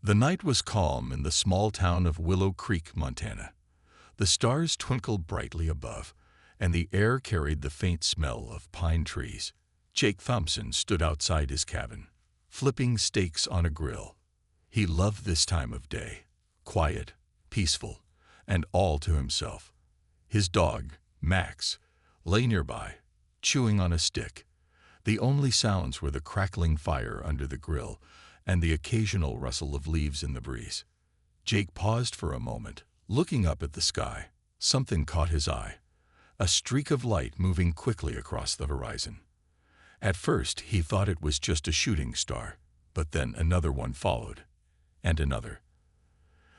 The night was calm in the small town of Willow Creek, Montana. The stars twinkled brightly above, and the air carried the faint smell of pine trees. Jake Thompson stood outside his cabin, flipping steaks on a grill. He loved this time of day, quiet, peaceful, and all to himself. His dog, Max, lay nearby, chewing on a stick. The only sounds were the crackling fire under the grill and the occasional rustle of leaves in the breeze. Jake paused for a moment, looking up at the sky. Something caught his eye, a streak of light moving quickly across the horizon. At first, he thought it was just a shooting star, but then another one followed, and another.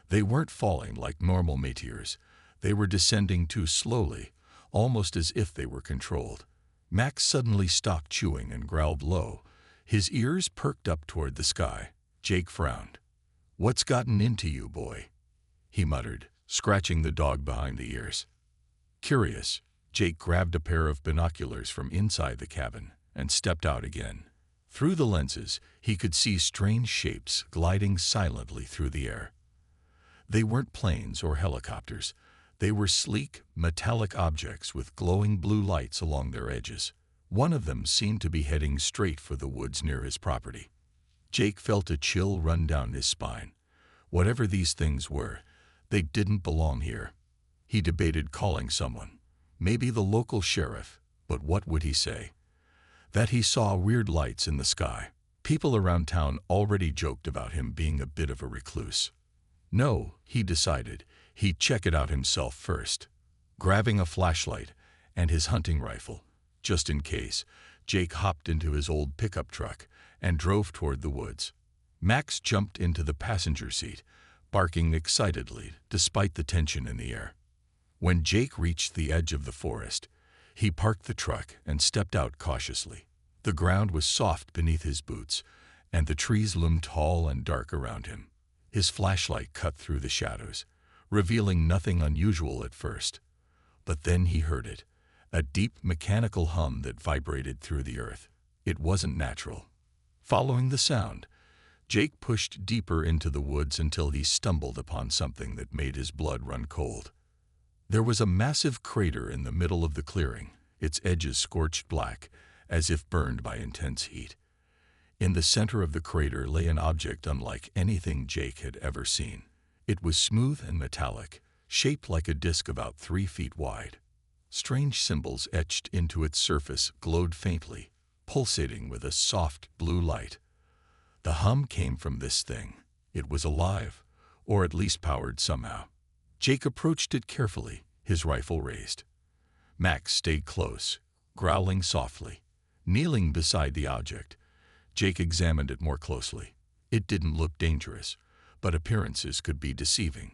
They weren't falling like normal meteors. They were descending too slowly, almost as if they were controlled. Max suddenly stopped chewing and growled low, his ears perked up toward the sky. Jake frowned. "What's gotten into you, boy?" he muttered, scratching the dog behind the ears. Curious, Jake grabbed a pair of binoculars from inside the cabin and stepped out again. Through the lenses, he could see strange shapes gliding silently through the air. They weren't planes or helicopters. They were sleek, metallic objects with glowing blue lights along their edges. One of them seemed to be heading straight for the woods near his property. Jake felt a chill run down his spine. Whatever these things were, they didn't belong here. He debated calling someone, maybe the local sheriff, but what would he say? That he saw weird lights in the sky. People around town already joked about him being a bit of a recluse. No, he decided, he'd check it out himself first. Grabbing a flashlight and his hunting rifle, just in case, Jake hopped into his old pickup truck and drove toward the woods. Max jumped into the passenger seat, barking excitedly despite the tension in the air. When Jake reached the edge of the forest, he parked the truck and stepped out cautiously. The ground was soft beneath his boots, and the trees loomed tall and dark around him. His flashlight cut through the shadows, revealing nothing unusual at first. But then he heard it, a deep mechanical hum that vibrated through the earth. It wasn't natural. Following the sound, Jake pushed deeper into the woods until he stumbled upon something that made his blood run cold. There was a massive crater in the middle of the clearing, its edges scorched black, as if burned by intense heat. In the center of the crater lay an object unlike anything Jake had ever seen. It was smooth and metallic, shaped like a disc about 3 feet wide. Strange symbols etched into its surface glowed faintly, pulsating with a soft blue light. The hum came from this thing. It was alive, or at least powered somehow. Jake approached it carefully, his rifle raised. Max stayed close, growling softly. Kneeling beside the object, Jake examined it more closely. It didn't look dangerous, but appearances could be deceiving.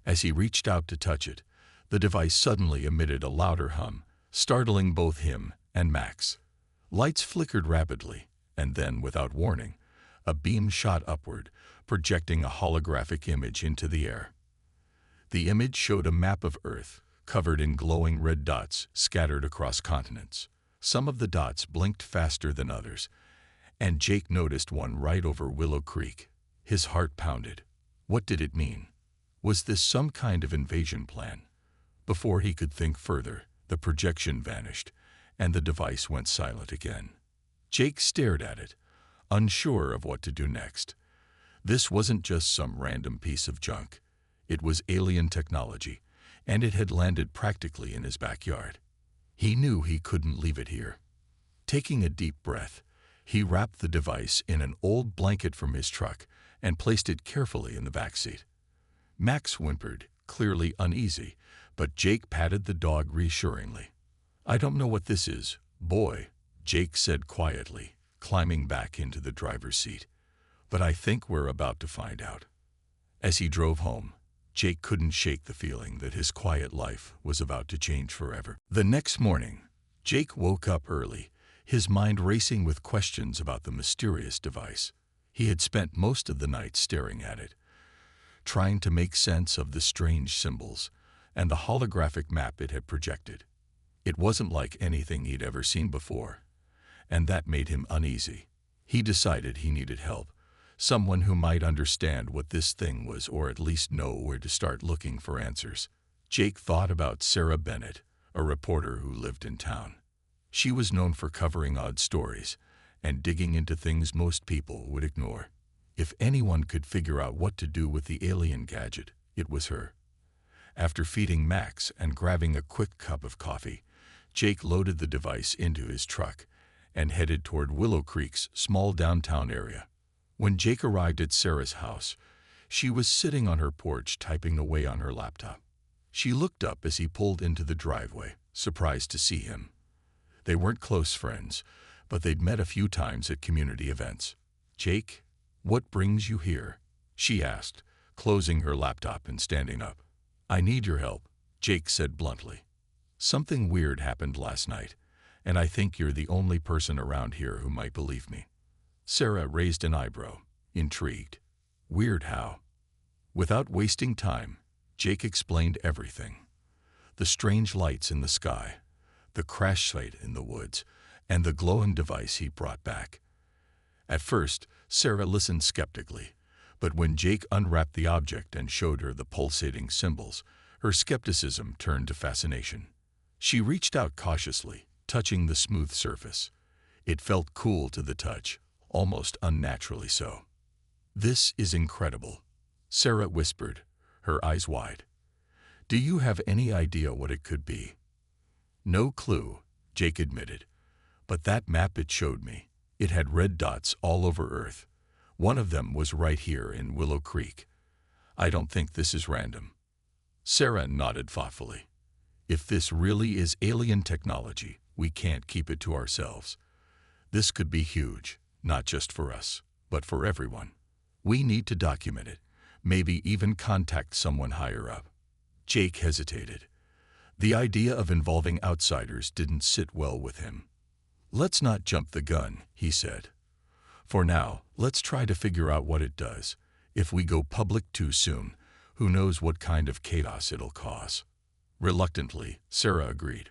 As he reached out to touch it, the device suddenly emitted a louder hum, startling both him and Max. Lights flickered rapidly, and then, without warning, a beam shot upward, projecting a holographic image into the air. The image showed a map of Earth, covered in glowing red dots scattered across continents. Some of the dots blinked faster than others, and Jake noticed one right over Willow Creek. His heart pounded. What did it mean? Was this some kind of invasion plan? Before he could think further, the projection vanished, and the device went silent again. Jake stared at it, unsure of what to do next. This wasn't just some random piece of junk. It was alien technology, and it had landed practically in his backyard. He knew he couldn't leave it here. Taking a deep breath, he wrapped the device in an old blanket from his truck and placed it carefully in the back seat. Max whimpered, clearly uneasy, but Jake patted the dog reassuringly. "I don't know what this is, boy," Jake said quietly, climbing back into the driver's seat. "But I think we're about to find out." As he drove home, Jake couldn't shake the feeling that his quiet life was about to change forever. The next morning, Jake woke up early, his mind racing with questions about the mysterious device. He had spent most of the night staring at it, trying to make sense of the strange symbols and the holographic map it had projected. It wasn't like anything he'd ever seen before, and that made him uneasy. He decided he needed help, Someone who might understand what this thing was or at least know where to start looking for answers. Jake thought about Sarah Bennett, a reporter who lived in town. She was known for covering odd stories and digging into things most people would ignore. If anyone could figure out what to do with the alien gadget, it was her. After feeding Max and grabbing a quick cup of coffee, Jake loaded the device into his truck and headed toward Willow Creek's small downtown area. When Jake arrived at Sarah's house, she was sitting on her porch typing away on her laptop. She looked up as he pulled into the driveway, surprised to see him. They weren't close friends, but they'd met a few times at community events. "Jake, what brings you here?" she asked, closing her laptop and standing up. "I need your help," Jake said bluntly. "Something weird happened last night, and I think you're the only person around here who might believe me." Sarah raised an eyebrow, intrigued. "Weird how?" Without wasting time, Jake explained everything. The strange lights in the sky, the crash site in the woods, and the glowing device he brought back. At first, Sarah listened skeptically, but when Jake unwrapped the object and showed her the pulsating symbols, her skepticism turned to fascination. She reached out cautiously, touching the smooth surface. It felt cool to the touch, almost unnaturally so. "This is incredible," Sarah whispered, her eyes wide. "Do you have any idea what it could be?" "No clue," Jake admitted. "But that map it showed me, it had red dots all over Earth. One of them was right here in Willow Creek. I don't think this is random." Sarah nodded thoughtfully. "If this really is alien technology, we can't keep it to ourselves. This could be huge, not just for us, but for everyone. We need to document it, maybe even contact someone higher up." Jake hesitated. The idea of involving outsiders didn't sit well with him. "Let's not jump the gun," he said. "For now, let's try to figure out what it does. If we go public too soon, who knows what kind of chaos it'll cause." Reluctantly, Sarah agreed.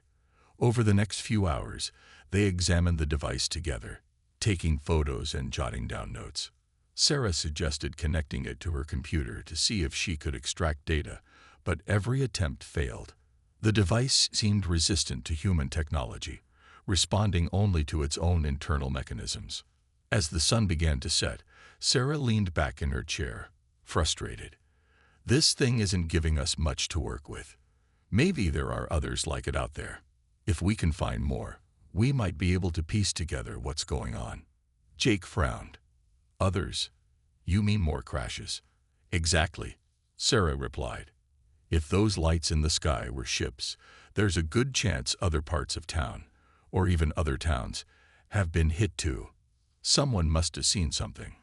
Over the next few hours, they examined the device together, taking photos and jotting down notes. Sarah suggested connecting it to her computer to see if she could extract data, but every attempt failed. The device seemed resistant to human technology, responding only to its own internal mechanisms. As the sun began to set, Sarah leaned back in her chair, frustrated. "This thing isn't giving us much to work with. Maybe there are others like it out there. If we can find more, we might be able to piece together what's going on." Jake frowned. "Others? You mean more crashes?" "Exactly," Sarah replied. "If those lights in the sky were ships, there's a good chance other parts of town, or even other towns, have been hit too. Someone must have seen something."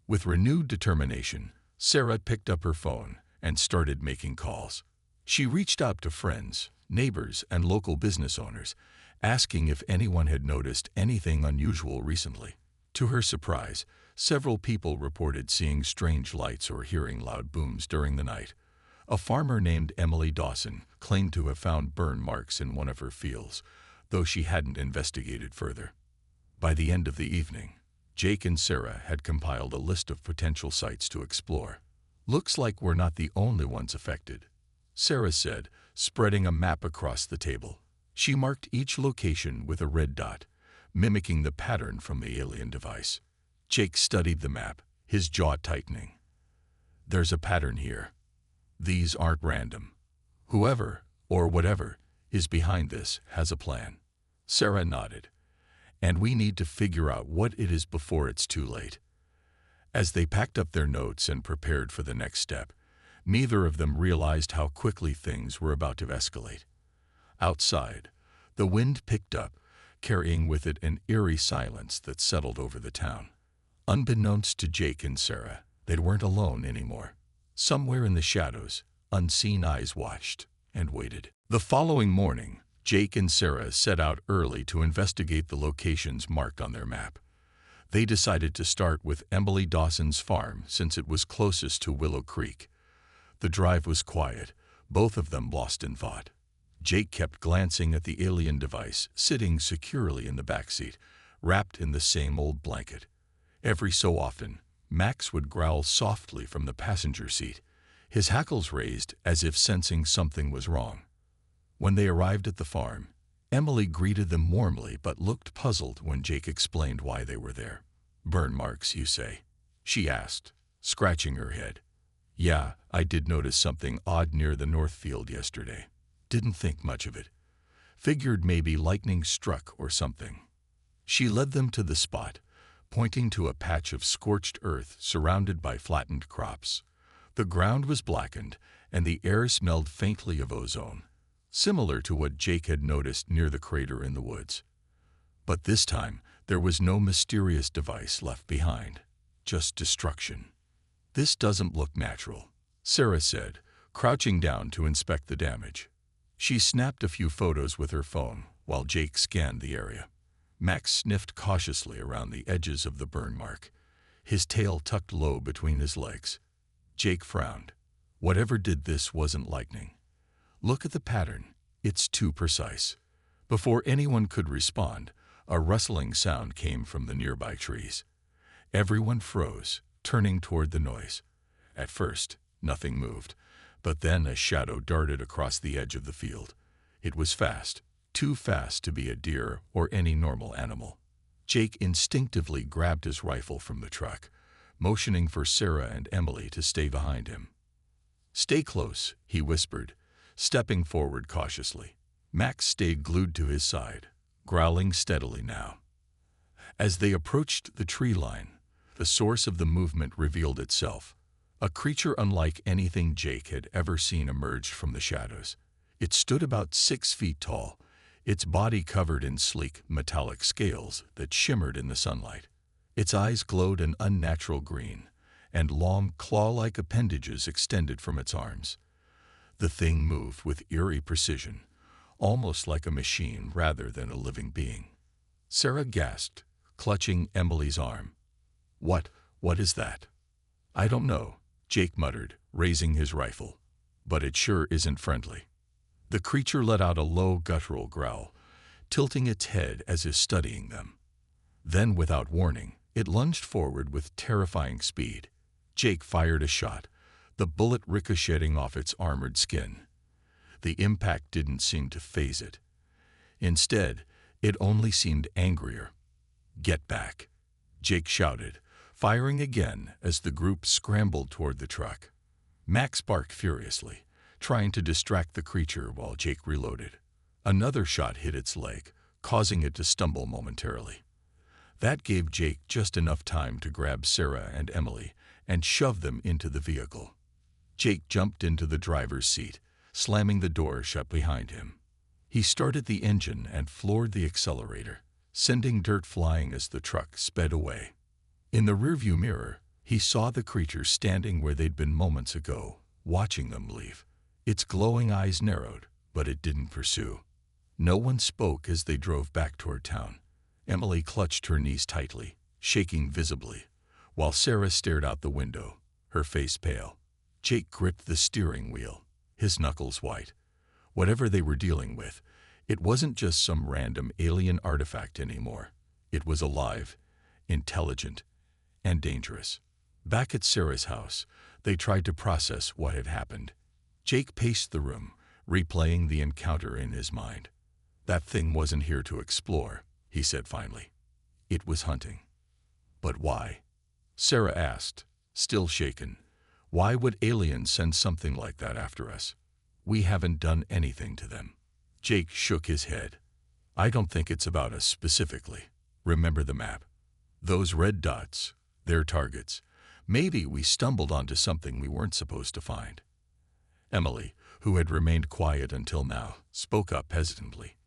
With renewed determination, Sarah picked up her phone and started making calls. She reached out to friends, neighbors, and local business owners, asking if anyone had noticed anything unusual recently. To her surprise, several people reported seeing strange lights or hearing loud booms during the night. A farmer named Emily Dawson claimed to have found burn marks in one of her fields, though she hadn't investigated further. By the end of the evening, Jake and Sarah had compiled a list of potential sites to explore. "Looks like we're not the only ones affected," Sarah said, spreading a map across the table. She marked each location with a red dot, mimicking the pattern from the alien device. Jake studied the map, his jaw tightening. "There's a pattern here. These aren't random. Whoever, or whatever, is behind this has a plan." Sarah nodded. "And we need to figure out what it is before it's too late." As they packed up their notes and prepared for the next step, neither of them realized how quickly things were about to escalate. Outside, the wind picked up, carrying with it an eerie silence that settled over the town. Unbeknownst to Jake and Sarah, they weren't alone anymore. Somewhere in the shadows, unseen eyes watched and waited. The following morning, Jake and Sarah set out early to investigate the locations marked on their map. They decided to start with Emily Dawson's farm since it was closest to Willow Creek. The drive was quiet, both of them lost in thought. Jake kept glancing at the alien device sitting securely in the back seat, wrapped in the same old blanket. Every so often, Max would growl softly from the passenger seat, his hackles raised as if sensing something was wrong. When they arrived at the farm, Emily greeted them warmly but looked puzzled when Jake explained why they were there. "Burn marks, you say?" she asked, scratching her head. "Yeah, I did notice something odd near the north field yesterday. Didn't think much of it. Figured maybe lightning struck or something." She led them to the spot, pointing to a patch of scorched earth surrounded by flattened crops. The ground was blackened, and the air smelled faintly of ozone, similar to what Jake had noticed near the crater in the woods. But this time, there was no mysterious device left behind, just destruction. "This doesn't look natural," Sarah said, crouching down to inspect the damage. She snapped a few photos with her phone while Jake scanned the area. Max sniffed cautiously around the edges of the burn mark, his tail tucked low between his legs. Jake frowned. Whatever did this wasn't lightning. "Look at the pattern. It's too precise." Before anyone could respond, a rustling sound came from the nearby trees. Everyone froze, turning toward the noise. At first, nothing moved, but then a shadow darted across the edge of the field. It was fast, too fast to be a deer or any normal animal. Jake instinctively grabbed his rifle from the truck, motioning for Sarah and Emily to stay behind him. "Stay close," he whispered, stepping forward cautiously. Max stayed glued to his side, growling steadily now. As they approached the tree line, the source of the movement revealed itself. A creature unlike anything Jake had ever seen emerged from the shadows. It stood about 6 feet tall, its body covered in sleek, metallic scales that shimmered in the sunlight. Its eyes glowed an unnatural green, and long, claw-like appendages extended from its arms. The thing moved with eerie precision, almost like a machine rather than a living being. Sarah gasped, clutching Emily's arm. What is that?" "I don't know," Jake muttered, raising his rifle. "But it sure isn't friendly." The creature let out a low guttural growl, tilting its head as if studying them. Then, without warning, it lunged forward with terrifying speed. Jake fired a shot, the bullet ricocheting off its armored skin. The impact didn't seem to faze it. Instead, it only seemed angrier. "Get back," Jake shouted, firing again as the group scrambled toward the truck. Max barked furiously, trying to distract the creature while Jake reloaded. Another shot hit its leg, causing it to stumble momentarily. That gave Jake just enough time to grab Sarah and Emily and shove them into the vehicle. Jake jumped into the driver's seat, slamming the door shut behind him. He started the engine and floored the accelerator, sending dirt flying as the truck sped away. In the rearview mirror, he saw the creature standing where they'd been moments ago, watching them leave. Its glowing eyes narrowed, but it didn't pursue. No one spoke as they drove back toward town. Emily clutched her knees tightly, shaking visibly, while Sarah stared out the window, her face pale. Jake gripped the steering wheel, his knuckles white. Whatever they were dealing with, it wasn't just some random alien artifact anymore. It was alive, intelligent, and dangerous. Back at Sarah's house, they tried to process what had happened. Jake paced the room, replaying the encounter in his mind. "That thing wasn't here to explore," he said finally. "It was hunting." "But why?" Sarah asked, still shaken. "Why would aliens send something like that after us? We haven't done anything to them." Jake shook his head. "I don't think it's about us specifically. Remember the map? Those red dots, they're targets. Maybe we stumbled onto something we weren't supposed to find." Emily, who had remained quiet until now, spoke up hesitantly.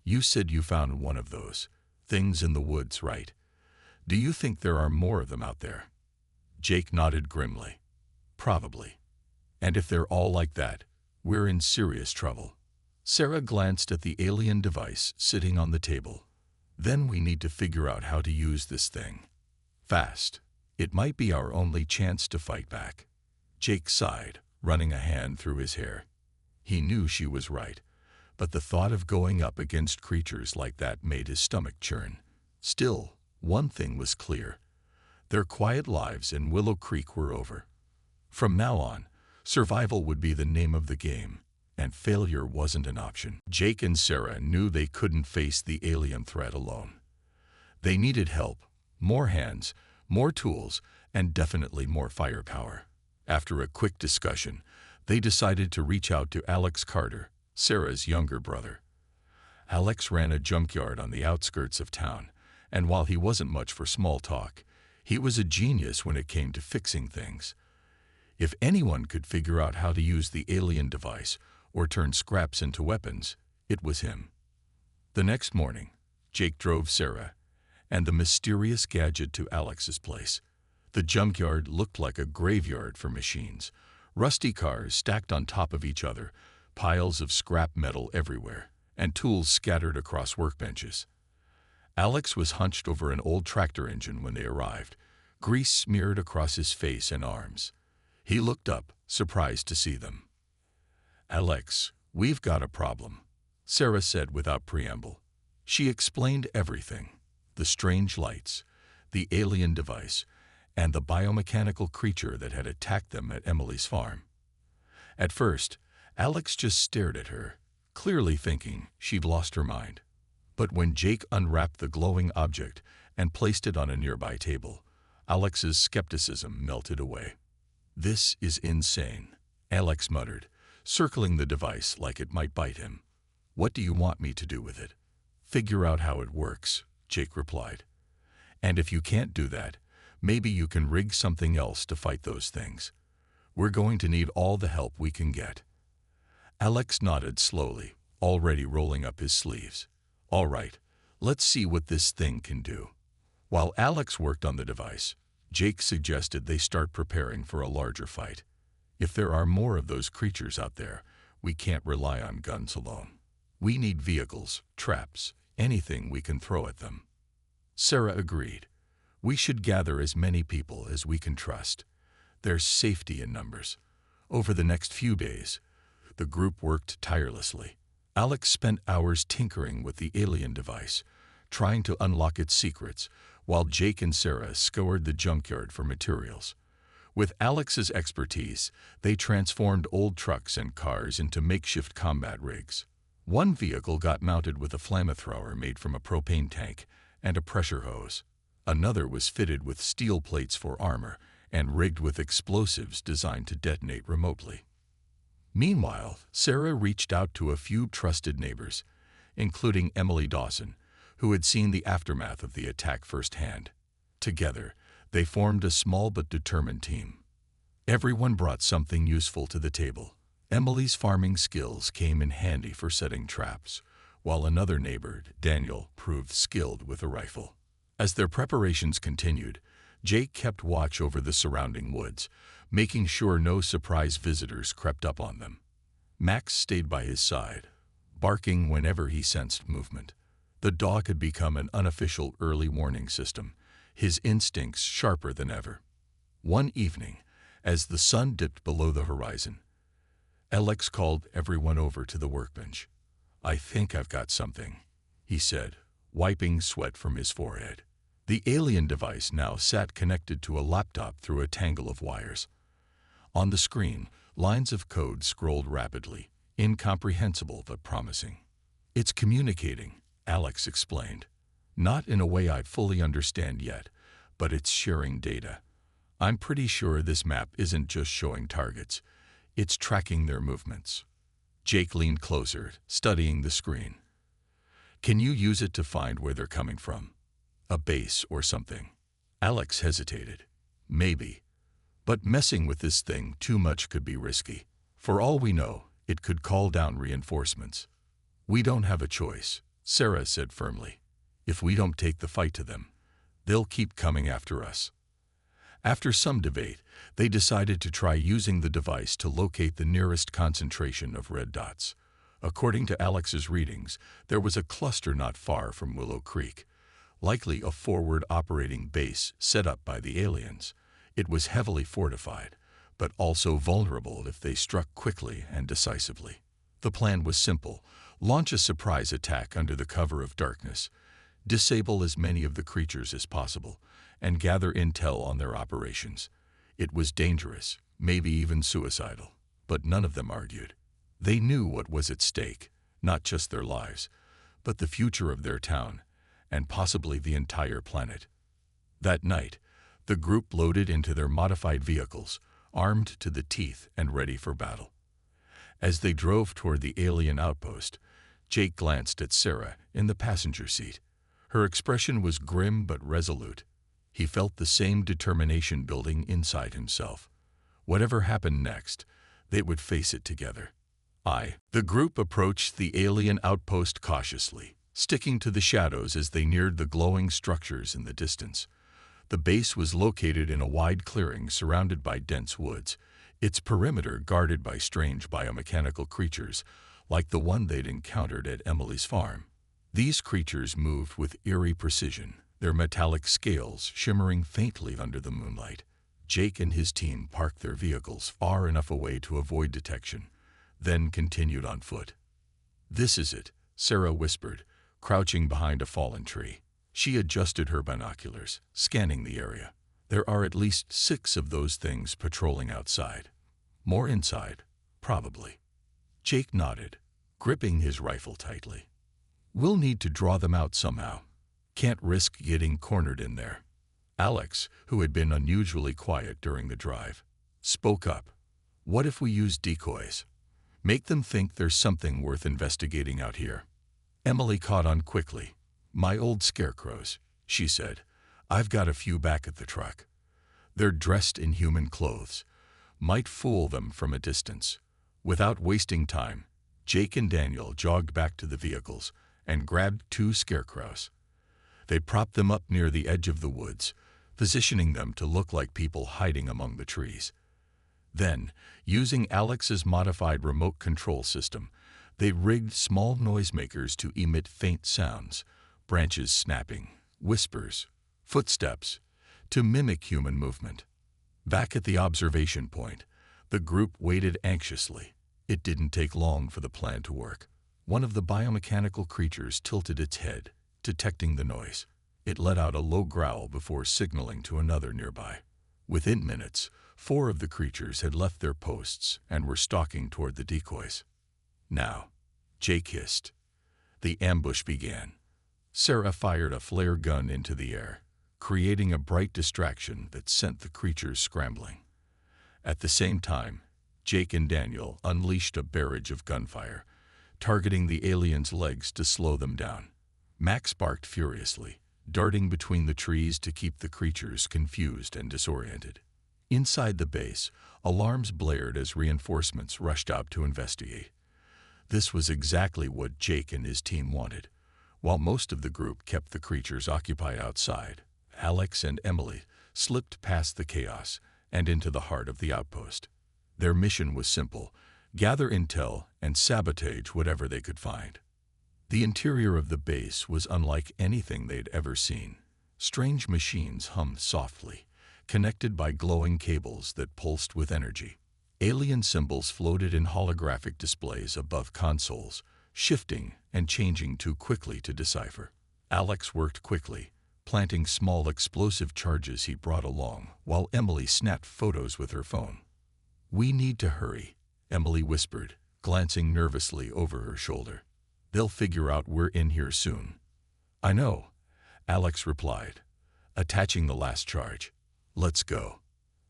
"You said you found one of those things in the woods, right? Do you think there are more of them out there?" Jake nodded grimly. "Probably. And if they're all like that, we're in serious trouble." Sarah glanced at the alien device sitting on the table. "Then we need to figure out how to use this thing. Fast. It might be our only chance to fight back." Jake sighed, running a hand through his hair. He knew she was right, but the thought of going up against creatures like that made his stomach churn. Still, one thing was clear. Their quiet lives in Willow Creek were over. From now on, survival would be the name of the game, and failure wasn't an option. Jake and Sarah knew they couldn't face the alien threat alone. They needed help, more hands, more tools, and definitely more firepower. After a quick discussion, they decided to reach out to Alex Carter, Sarah's younger brother. Alex ran a junkyard on the outskirts of town, and while he wasn't much for small talk, he was a genius when it came to fixing things. If anyone could figure out how to use the alien device or turn scraps into weapons, it was him. The next morning, Jake drove Sarah and the mysterious gadget to Alex's place. The junkyard looked like a graveyard for machines, rusty cars stacked on top of each other, piles of scrap metal everywhere, and tools scattered across workbenches. Alex was hunched over an old tractor engine when they arrived, grease smeared across his face and arms. He looked up, surprised to see them. "Alex, we've got a problem," Sarah said without preamble. She explained everything: the strange lights, the alien device, and the biomechanical creature that had attacked them at Emily's farm. At first, Alex just stared at her, clearly thinking she'd lost her mind. But when Jake unwrapped the glowing object and placed it on a nearby table, Alex's skepticism melted away. "This is insane," Alex muttered, circling the device like it might bite him. "What do you want me to do with it?" "Figure out how it works," Jake replied. "And if you can't do that, maybe you can rig something else to fight those things. We're going to need all the help we can get." Alex nodded slowly, already rolling up his sleeves. "All right, let's see what this thing can do." While Alex worked on the device, Jake suggested they start preparing for a larger fight. "If there are more of those creatures out there, we can't rely on guns alone. We need vehicles, traps, anything we can throw at them." Sarah agreed. "We should gather as many people as we can trust. There's safety in numbers." Over the next few days, the group worked tirelessly. Alex spent hours tinkering with the alien device, trying to unlock its secrets, while Jake and Sarah scoured the junkyard for materials. With Alex's expertise, they transformed old trucks and cars into makeshift combat rigs. One vehicle got mounted with a flamethrower made from a propane tank and a pressure hose. Another was fitted with steel plates for armor and rigged with explosives designed to detonate remotely. Meanwhile, Sarah reached out to a few trusted neighbors, including Emily Dawson, who had seen the aftermath of the attack firsthand. Together, they formed a small but determined team. Everyone brought something useful to the table. Emily's farming skills came in handy for setting traps, while another neighbor, Daniel, proved skilled with a rifle. As their preparations continued, Jake kept watch over the surrounding woods, making sure no surprise visitors crept up on them. Max stayed by his side, barking whenever he sensed movement. The dog had become an unofficial early warning system, his instincts sharper than ever. One evening, as the sun dipped below the horizon, Alex called everyone over to the workbench. "I think I've got something," he said, wiping sweat from his forehead. The alien device now sat connected to a laptop through a tangle of wires. On the screen, lines of code scrolled rapidly, incomprehensible but promising. "It's communicating," Alex explained. "Not in a way I fully understand yet, but it's sharing data. I'm pretty sure this map isn't just showing targets, it's tracking their movements." Jake leaned closer, studying the screen. "Can you use it to find where they're coming from? A base or something?" Alex hesitated. "Maybe. But messing with this thing too much could be risky. For all we know, it could call down reinforcements." "We don't have a choice," Sarah said firmly. "If we don't take the fight to them, they'll keep coming after us." After some debate, they decided to try using the device to locate the nearest concentration of red dots. According to Alex's readings, there was a cluster not far from Willow Creek, likely a forward operating base set up by the aliens. It was heavily fortified, but also vulnerable if they struck quickly and decisively. The plan was simple: launch a surprise attack under the cover of darkness, disable as many of the creatures as possible, and gather intel on their operations. It was dangerous, maybe even suicidal, but none of them argued. They knew what was at stake, not just their lives, but the future of their town, and possibly the entire planet. That night, the group loaded into their modified vehicles, armed to the teeth and ready for battle. As they drove toward the alien outpost, Jake glanced at Sarah in the passenger seat. Her expression was grim but resolute. He felt the same determination building inside himself. Whatever happened next, they would face it together. The group approached the alien outpost cautiously, sticking to the shadows as they neared the glowing structures in the distance. The base was located in a wide clearing surrounded by dense woods, its perimeter guarded by strange biomechanical creatures like the one they'd encountered at Emily's farm. These creatures moved with eerie precision, their metallic scales shimmering faintly under the moonlight. Jake and his team parked their vehicles far enough away to avoid detection, then continued on foot. "This is it," Sarah whispered, crouching behind a fallen tree. She adjusted her binoculars, scanning the area. "There are at least 6 of those things patrolling outside. More inside, probably." Jake nodded, gripping his rifle tightly. "We'll need to draw them out somehow. Can't risk getting cornered in there." Alex, who had been unusually quiet during the drive, spoke up. "What if we use decoys? Make them think there's something worth investigating out here." Emily caught on quickly. "My old scarecrows," she said. "I've got a few back at the truck. They're dressed in human clothes. Might fool them from a distance." Without wasting time, Jake and Daniel jogged back to the vehicles and grabbed 2 scarecrows. They propped them up near the edge of the woods, positioning them to look like people hiding among the trees. Then, using Alex's modified remote control system, they rigged small noisemakers to emit faint sounds, branches snapping, whispers, footsteps, to mimic human movement. Back at the observation point, the group waited anxiously. It didn't take long for the plan to work. One of the biomechanical creatures tilted its head, detecting the noise. It let out a low growl before signaling to another nearby. Within minutes, 4 of the creatures had left their posts and were stalking toward the decoys. "Now," Jake hissed. The ambush began. Sarah fired a flare gun into the air, creating a bright distraction that sent the creatures scrambling. At the same time, Jake and Daniel unleashed a barrage of gunfire, targeting the aliens' legs to slow them down. Max barked furiously, darting between the trees to keep the creatures confused and disoriented. Inside the base, alarms blared as reinforcements rushed out to investigate. This was exactly what Jake and his team wanted. While most of the group kept the creatures occupied outside, Alex and Emily slipped past the chaos and into the heart of the outpost. Their mission was simple: gather intel and sabotage whatever they could find. The interior of the base was unlike anything they'd ever seen. Strange machines hummed softly, connected by glowing cables that pulsed with energy. Alien symbols floated in holographic displays above consoles, shifting and changing too quickly to decipher. Alex worked quickly, planting small explosive charges he brought along, while Emily snapped photos with her phone. "We need to hurry," Emily whispered, glancing nervously over her shoulder. "They'll figure out we're in here soon." "I know," Alex replied, attaching the last charge. "Let's go."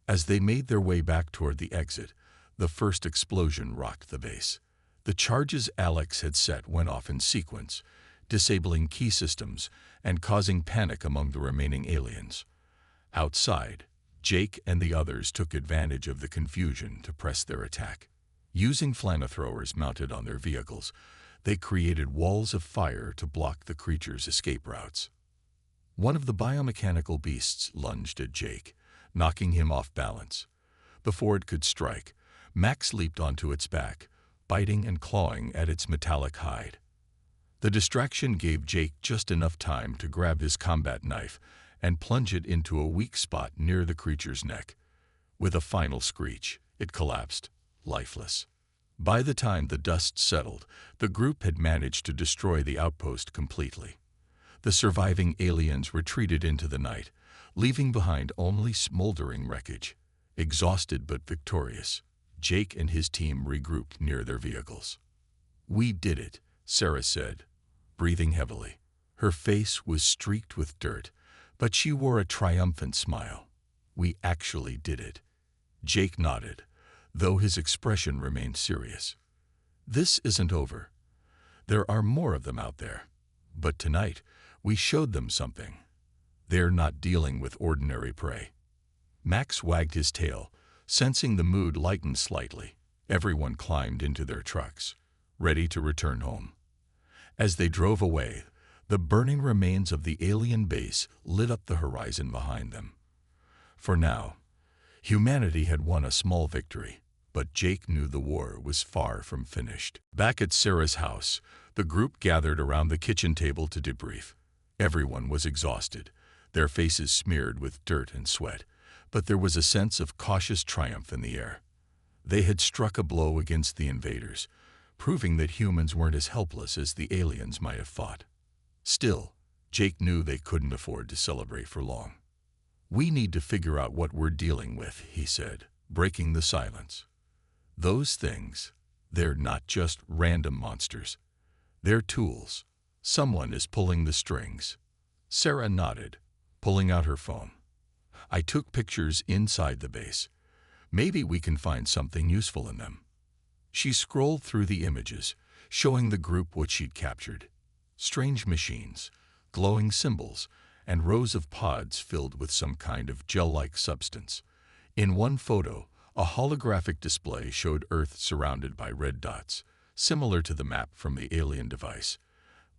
As they made their way back toward the exit, the first explosion rocked the base. The charges Alex had set went off in sequence, disabling key systems and causing panic among the remaining aliens. Outside, Jake and the others took advantage of the confusion to press their attack. Using flamethrowers mounted on their vehicles, they created walls of fire to block the creatures' escape routes. One of the biomechanical beasts lunged at Jake, knocking him off balance. Before it could strike, Max leaped onto its back, biting and clawing at its metallic hide. The distraction gave Jake just enough time to grab his combat knife and plunge it into a weak spot near the creature's neck. With a final screech, it collapsed, lifeless. By the time the dust settled, the group had managed to destroy the outpost completely. The surviving aliens retreated into the night, leaving behind only smoldering wreckage. Exhausted but victorious, Jake and his team regrouped near their vehicles. "We did it," Sarah said, breathing heavily. Her face was streaked with dirt, but she wore a triumphant smile. "We actually did it." Jake nodded, though his expression remained serious. "This isn't over. There are more of them out there. But tonight, we showed them something. They're not dealing with ordinary prey." Max wagged his tail, sensing the mood lighten slightly. Everyone climbed into their trucks, ready to return home. As they drove away, the burning remains of the alien base lit up the horizon behind them. For now, humanity had won a small victory, but Jake knew the war was far from finished. Back at Sarah's house, the group gathered around the kitchen table to debrief. Everyone was exhausted, their faces smeared with dirt and sweat, but there was a sense of cautious triumph in the air. They had struck a blow against the invaders, proving that humans weren't as helpless as the aliens might have thought. Still, Jake knew they couldn't afford to celebrate for long. "We need to figure out what we're dealing with," he said, breaking the silence. "Those things, they're not just random monsters. They're tools. Someone is pulling the strings." Sarah nodded, pulling out her phone. "I took pictures inside the base. Maybe we can find something useful in them." She scrolled through the images, showing the group what she'd captured. Strange machines, glowing symbols, and rows of pods filled with some kind of gel-like substance. In one photo, a holographic display showed Earth surrounded by red dots, similar to the map from the alien device.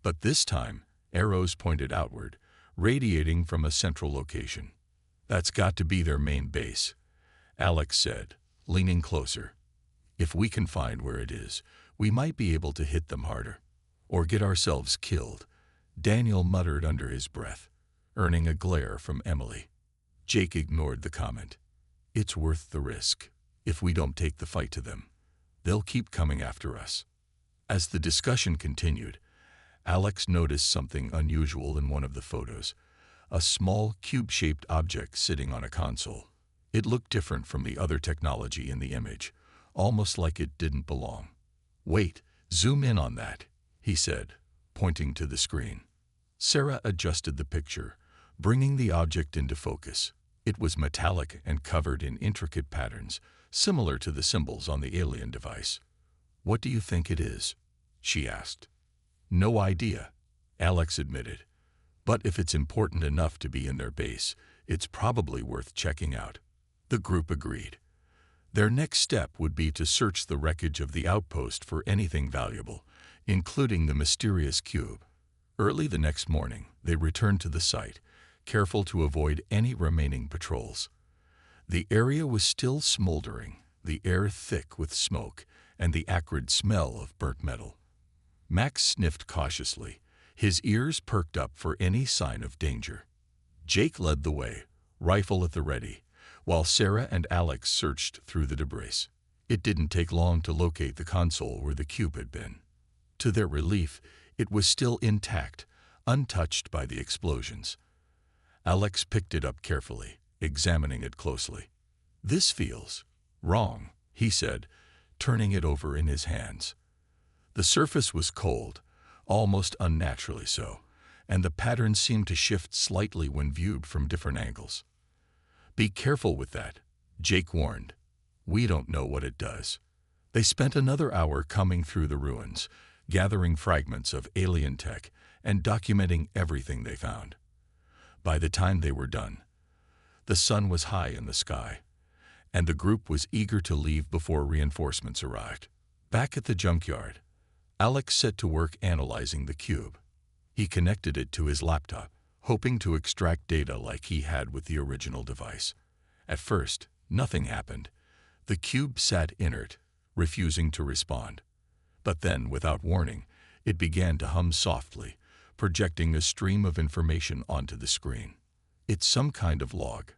But this time, arrows pointed outward, radiating from a central location. "That's got to be their main base," Alex said, leaning closer. "If we can find where it is, we might be able to hit them harder. Or get ourselves killed," Daniel muttered under his breath, earning a glare from Emily. Jake ignored the comment. "It's worth the risk. If we don't take the fight to them, they'll keep coming after us." As the discussion continued, Alex noticed something unusual in one of the photos, a small cube-shaped object sitting on a console. It looked different from the other technology in the image, almost like it didn't belong. "Wait, zoom in on that," he said, pointing to the screen. Sarah adjusted the picture, bringing the object into focus. It was metallic and covered in intricate patterns, similar to the symbols on the alien device. "What do you think it is?" she asked. "No idea," Alex admitted. "But if it's important enough to be in their base, it's probably worth checking out." The group agreed. Their next step would be to search the wreckage of the outpost for anything valuable, including the mysterious cube. Early the next morning, they returned to the site, careful to avoid any remaining patrols. The area was still smoldering, the air thick with smoke, and the acrid smell of burnt metal. Max sniffed cautiously, his ears perked up for any sign of danger. Jake led the way, rifle at the ready, while Sarah and Alex searched through the debris. It didn't take long to locate the console where the cube had been. To their relief, it was still intact, untouched by the explosions. Alex picked it up carefully, examining it closely. "This feels wrong," he said, turning it over in his hands. The surface was cold, almost unnaturally so, and the pattern seemed to shift slightly when viewed from different angles. "Be careful with that," Jake warned. "We don't know what it does." They spent another hour combing through the ruins, gathering fragments of alien tech and documenting everything they found. By the time they were done, the sun was high in the sky, and the group was eager to leave before reinforcements arrived. Back at the junkyard, Alex set to work analyzing the cube. He connected it to his laptop, hoping to extract data like he had with the original device. At first, nothing happened. The cube sat inert, refusing to respond. But then, without warning, it began to hum softly, projecting a stream of information onto the screen. "It's some kind of log,"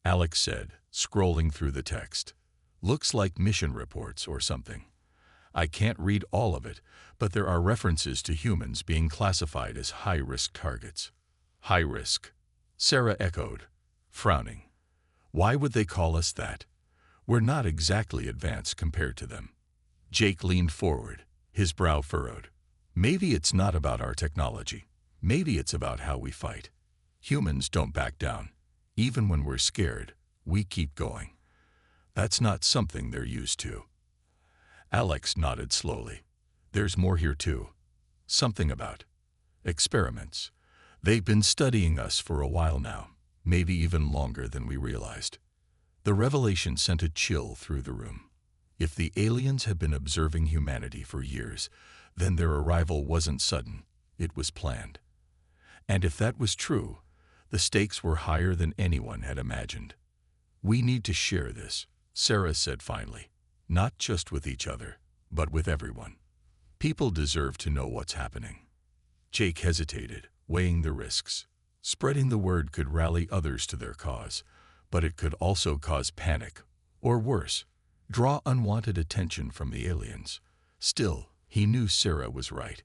Alex said, scrolling through the text. "Looks like mission reports or something. I can't read all of it, but there are references to humans being classified as high-risk targets. High risk, Sarah echoed, frowning. Why would they call us that? We're not exactly advanced compared to them. Jake leaned forward, his brow furrowed. Maybe it's not about our technology. Maybe it's about how we fight. Humans don't back down. Even when we're scared, we keep going. That's not something they're used to. Alex nodded slowly. There's more here too. Something about experiments. They've been studying us for a while now, maybe even longer than we realized. The revelation sent a chill through the room. If the aliens had been observing humanity for years, then their arrival wasn't sudden, it was planned. And if that was true, the stakes were higher than anyone had imagined. We need to share this, Sarah said finally, not just with each other, but with everyone. People deserve to know what's happening. Jake hesitated, weighing the risks. Spreading the word could rally others to their cause, but it could also cause panic, or worse, draw unwanted attention from the aliens. Still, he knew Sarah was right.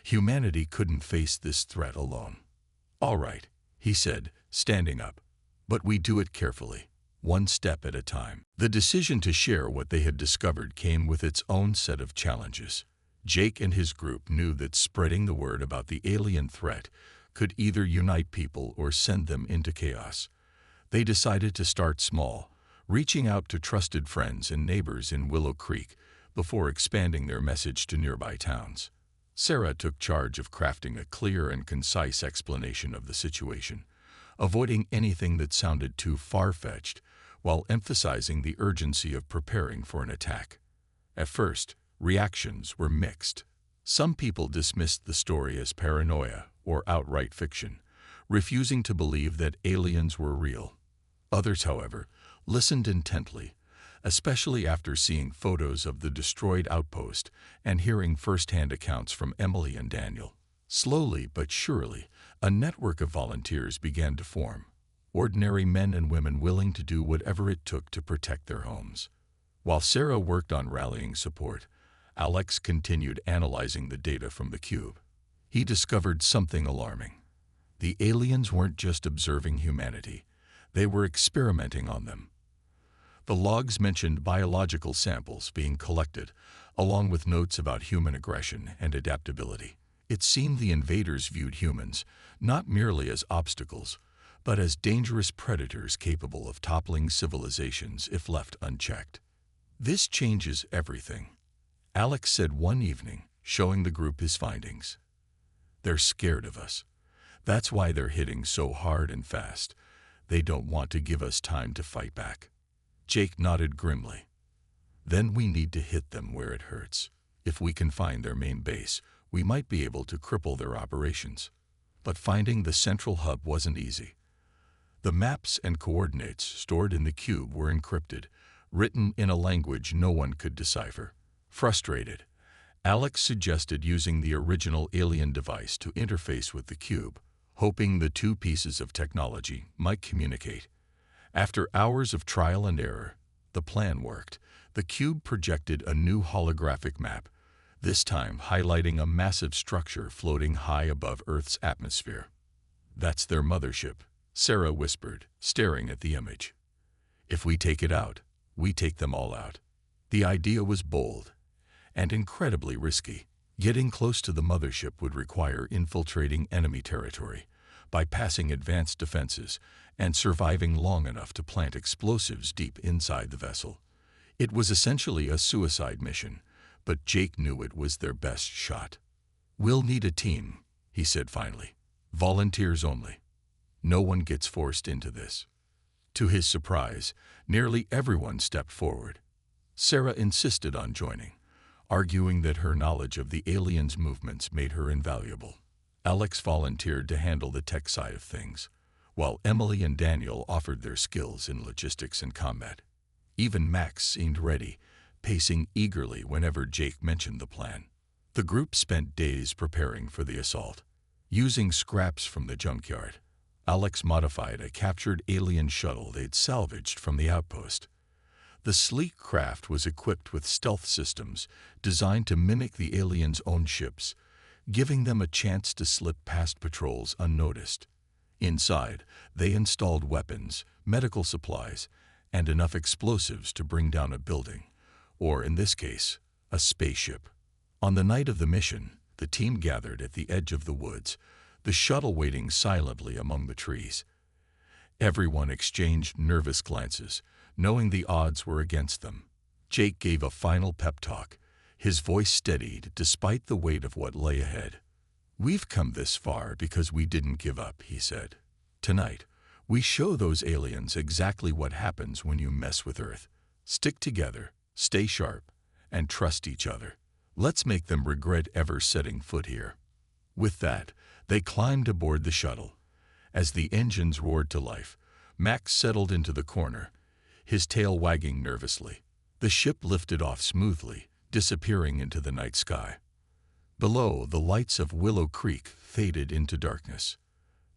Humanity couldn't face this threat alone. All right, he said, standing up. But we do it carefully, one step at a time. The decision to share what they had discovered came with its own set of challenges. Jake and his group knew that spreading the word about the alien threat could either unite people or send them into chaos. They decided to start small, reaching out to trusted friends and neighbors in Willow Creek before expanding their message to nearby towns. Sarah took charge of crafting a clear and concise explanation of the situation, avoiding anything that sounded too far-fetched, while emphasizing the urgency of preparing for an attack. At first, reactions were mixed. Some people dismissed the story as paranoia or outright fiction, refusing to believe that aliens were real. Others, however, listened intently, especially after seeing photos of the destroyed outpost and hearing first-hand accounts from Emily and Daniel. Slowly but surely, a network of volunteers began to form, ordinary men and women willing to do whatever it took to protect their homes. While Sarah worked on rallying support, Alex continued analyzing the data from the cube. He discovered something alarming. The aliens weren't just observing humanity, they were experimenting on them. The logs mentioned biological samples being collected, along with notes about human aggression and adaptability. It seemed the invaders viewed humans not merely as obstacles, but as dangerous predators capable of toppling civilizations if left unchecked. This changes everything, Alex said one evening, showing the group his findings. They're scared of us. That's why they're hitting so hard and fast. They don't want to give us time to fight back. Jake nodded grimly. Then we need to hit them where it hurts. If we can find their main base, we might be able to cripple their operations. But finding the central hub wasn't easy. The maps and coordinates stored in the cube were encrypted, written in a language no one could decipher. Frustrated, Alex suggested using the original alien device to interface with the cube, hoping the two pieces of technology might communicate. After hours of trial and error, the plan worked. The cube projected a new holographic map, this time highlighting a massive structure floating high above Earth's atmosphere. That's their mothership, Sarah whispered, staring at the image. If we take it out, we take them all out. The idea was bold and incredibly risky. Getting close to the mothership would require infiltrating enemy territory, bypassing advanced defenses, and surviving long enough to plant explosives deep inside the vessel. It was essentially a suicide mission, but Jake knew it was their best shot. We'll need a team, he said finally. Volunteers only. No one gets forced into this. To his surprise, nearly everyone stepped forward. Sarah insisted on joining, arguing that her knowledge of the aliens' movements made her invaluable. Alex volunteered to handle the tech side of things, while Emily and Daniel offered their skills in logistics and combat. Even Max seemed ready, pacing eagerly whenever Jake mentioned the plan. The group spent days preparing for the assault. Using scraps from the junkyard, Alex modified a captured alien shuttle they'd salvaged from the outpost. The sleek craft was equipped with stealth systems designed to mimic the aliens' own ships, giving them a chance to slip past patrols unnoticed. Inside, they installed weapons, medical supplies, and enough explosives to bring down a building, or in this case, a spaceship. On the night of the mission, the team gathered at the edge of the woods, the shuttle waiting silently among the trees. Everyone exchanged nervous glances, knowing the odds were against them. Jake gave a final pep talk, his voice steadied despite the weight of what lay ahead. "We've come this far because we didn't give up," he said. "Tonight, we show those aliens exactly what happens when you mess with Earth. Stick together, stay sharp, and trust each other. Let's make them regret ever setting foot here." With that, they climbed aboard the shuttle. As the engines roared to life, Max settled into the corner, his tail wagging nervously. The ship lifted off smoothly, disappearing into the night sky. Below, the lights of Willow Creek faded into darkness.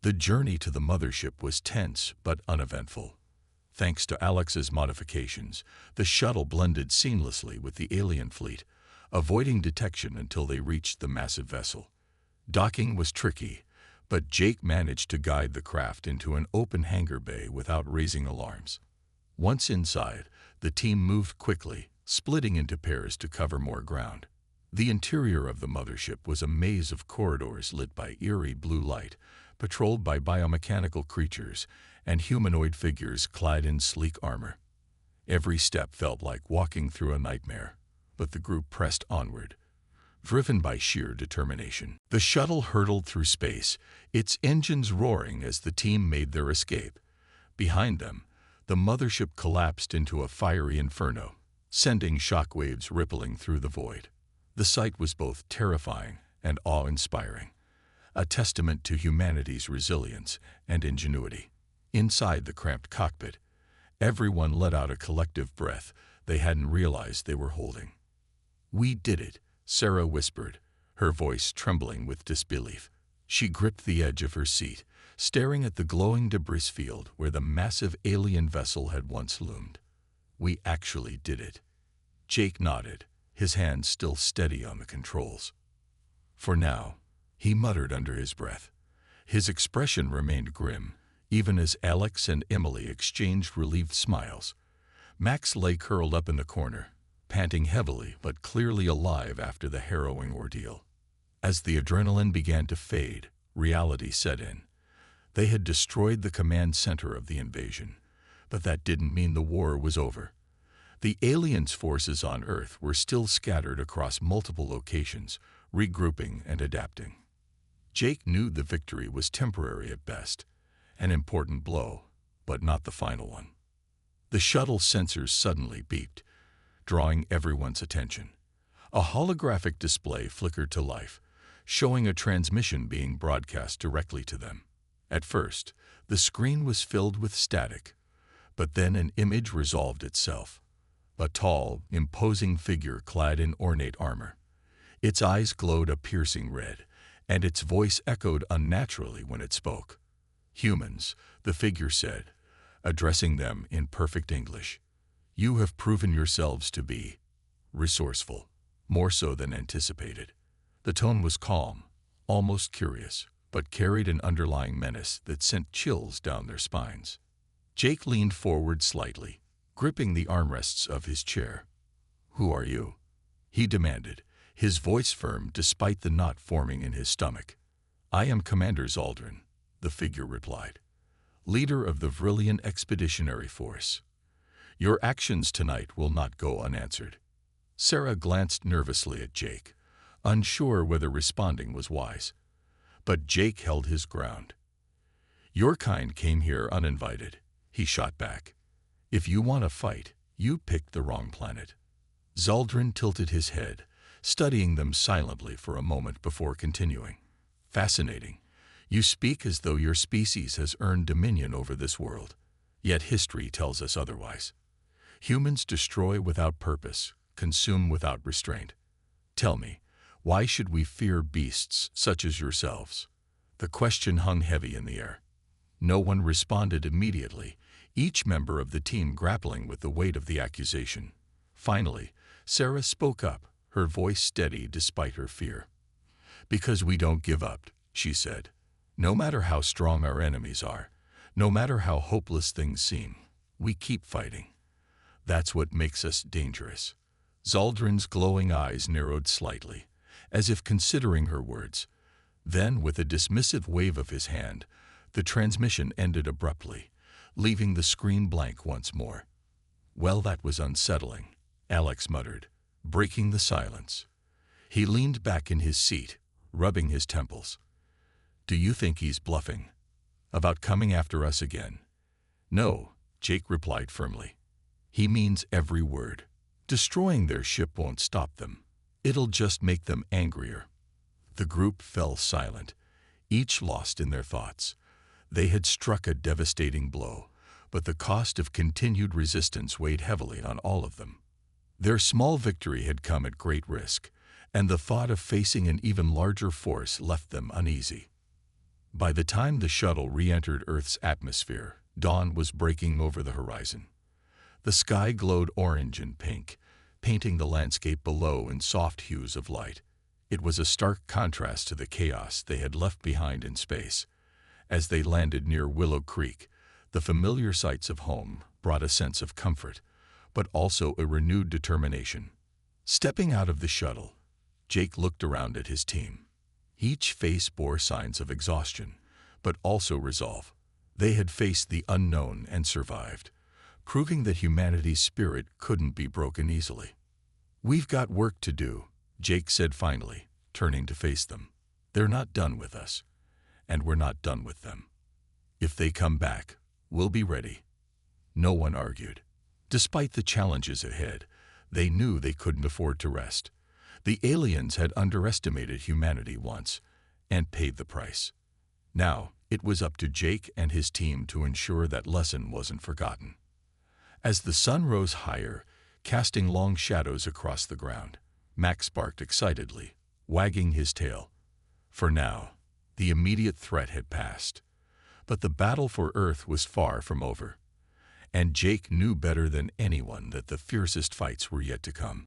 The journey to the mothership was tense but uneventful. Thanks to Alex's modifications, the shuttle blended seamlessly with the alien fleet, avoiding detection until they reached the massive vessel. Docking was tricky, but Jake managed to guide the craft into an open hangar bay without raising alarms. Once inside, the team moved quickly, splitting into pairs to cover more ground. The interior of the mothership was a maze of corridors lit by eerie blue light, patrolled by biomechanical creatures and humanoid figures clad in sleek armor. Every step felt like walking through a nightmare, but the group pressed onward, driven by sheer determination. The shuttle hurtled through space, its engines roaring as the team made their escape. Behind them, the mothership collapsed into a fiery inferno, sending shockwaves rippling through the void. The sight was both terrifying and awe-inspiring, a testament to humanity's resilience and ingenuity. Inside the cramped cockpit, everyone let out a collective breath they hadn't realized they were holding. "We did it," Sarah whispered, her voice trembling with disbelief. She gripped the edge of her seat, staring at the glowing debris field where the massive alien vessel had once loomed. "We actually did it." Jake nodded, his hands still steady on the controls. "For now," he muttered under his breath. His expression remained grim, even as Alex and Emily exchanged relieved smiles. Max lay curled up in the corner, panting heavily but clearly alive after the harrowing ordeal. As the adrenaline began to fade, reality set in. They had destroyed the command center of the invasion, but that didn't mean the war was over. The aliens' forces on Earth were still scattered across multiple locations, regrouping and adapting. Jake knew the victory was temporary at best, an important blow, but not the final one. The shuttle sensors suddenly beeped, drawing everyone's attention. A holographic display flickered to life, showing a transmission being broadcast directly to them. At first, the screen was filled with static, but then an image resolved itself. A tall, imposing figure clad in ornate armor. Its eyes glowed a piercing red, and its voice echoed unnaturally when it spoke. "Humans," the figure said, addressing them in perfect English. "You have proven yourselves to be resourceful, more so than anticipated." The tone was calm, almost curious, but carried an underlying menace that sent chills down their spines. Jake leaned forward slightly, gripping the armrests of his chair. "Who are you?" he demanded, his voice firm despite the knot forming in his stomach. "I am Commander Zaldrin," the figure replied, "leader of the Vrillian Expeditionary Force. Your actions tonight will not go unanswered." Sarah glanced nervously at Jake, unsure whether responding was wise. But Jake held his ground. "Your kind came here uninvited," he shot back. "If you want to fight, you picked the wrong planet." Zaldrin tilted his head, studying them silently for a moment before continuing. "Fascinating. You speak as though your species has earned dominion over this world. Yet history tells us otherwise. Humans destroy without purpose, consume without restraint. Tell me, why should we fear beasts such as yourselves?" The question hung heavy in the air. No one responded immediately, each member of the team grappling with the weight of the accusation. Finally, Sarah spoke up, her voice steady despite her fear. "Because we don't give up," she said. "No matter how strong our enemies are, no matter how hopeless things seem, we keep fighting. That's what makes us dangerous." Zaldrin's glowing eyes narrowed slightly, as if considering her words. Then, with a dismissive wave of his hand, the transmission ended abruptly, leaving the screen blank once more. "Well, that was unsettling," Alex muttered, breaking the silence. He leaned back in his seat, rubbing his temples. "Do you think he's bluffing? About coming after us again?" "No," Jake replied firmly. "He means every word. Destroying their ship won't stop them. It'll just make them angrier." The group fell silent, each lost in their thoughts. They had struck a devastating blow, but the cost of continued resistance weighed heavily on all of them. Their small victory had come at great risk, and the thought of facing an even larger force left them uneasy. By the time the shuttle re-entered Earth's atmosphere, dawn was breaking over the horizon. The sky glowed orange and pink, painting the landscape below in soft hues of light. It was a stark contrast to the chaos they had left behind in space. As they landed near Willow Creek, the familiar sights of home brought a sense of comfort, but also a renewed determination. Stepping out of the shuttle, Jake looked around at his team. Each face bore signs of exhaustion, but also resolve. They had faced the unknown and survived, proving that humanity's spirit couldn't be broken easily. "We've got work to do," Jake said finally, turning to face them. "They're not done with us, and we're not done with them. If they come back, we'll be ready." No one argued. Despite the challenges ahead, they knew they couldn't afford to rest. The aliens had underestimated humanity once, and paid the price. Now, it was up to Jake and his team to ensure that lesson wasn't forgotten. As the sun rose higher, casting long shadows across the ground, Max barked excitedly, wagging his tail. For now, the immediate threat had passed. But the battle for Earth was far from over. And Jake knew better than anyone that the fiercest fights were yet to come.